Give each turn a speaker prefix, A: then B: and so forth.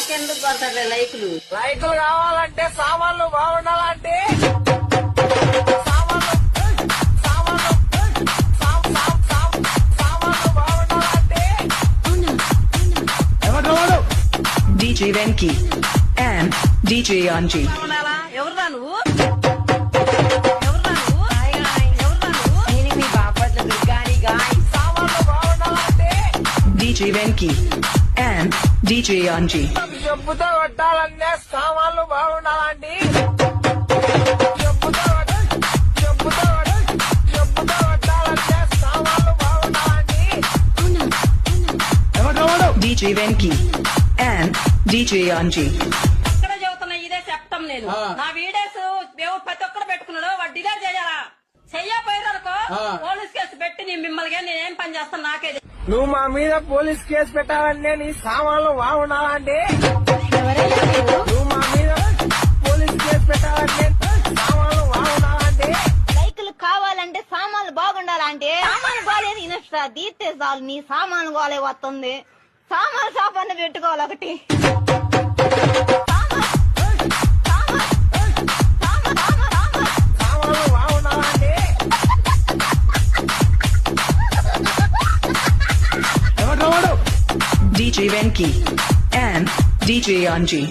A: నాకెందుకు కొడతారు లైకులు?
B: లైకులు కావాలంటే సామాన్లు బాగుండాలంటే సామాన్లు బాగుండాలంటే
C: DJ Venki and DJ Anji.
A: ఉండాలా? ఎవర్రా నువ్వు? ఎవర్రా నువ్వు? ఎవర్రా నువ్వు? నేను మీ బాపట్ల దుర్గాని గాయ్.
B: సామాన్లు బాగుండాలంటే
C: DJ Venki and DJ Anji.
B: చెప్పుతో కొట్టాలంటే సామాన్లు బాగుండాలండి. చెప్పుతో కొట్టాలంటే సామాన్లు బాగుండాలండి.
C: DJ Venki and DJ Anji.
A: ఇక్కడ చెబుతున్నా ఇదే చెప్తాం నేను. నా వీడియోస్ దేవుడు ప్రతి ఒక్కరు పెట్టుకున్నాడు, వాడు డిలీట్ చేయాలా? చెయ్యపోయారనుకో పోలీస్ కేసు పెట్టి నేను మిమ్మల్ని నేనేం పని చేస్తాను నాకే తెలీదు.
B: నువ్వు మా మీద పోలీస్ కేసు పెట్టాలంటే నీ సామాన్లు బాగుండాలండి. నువ్వు మా మీద పోలీస్ కేసు పెట్టాలంటే సామాన్లు బాగుండాలండి.
D: లైకులు కావాలంటే సామాన్లు బాగుండాలంటే సామాన్లు బాగాలేదు ఇన్స్టా తీస్తే చాలు నీ సామాన్లు బాగాలే వస్తుంది. సామాన్లు షాప్ అన్న పెట్టుకోవాలి ఒకటి.
B: సామాన్లు బాగుండాలండి.
C: DJ Venki and DJ Anji.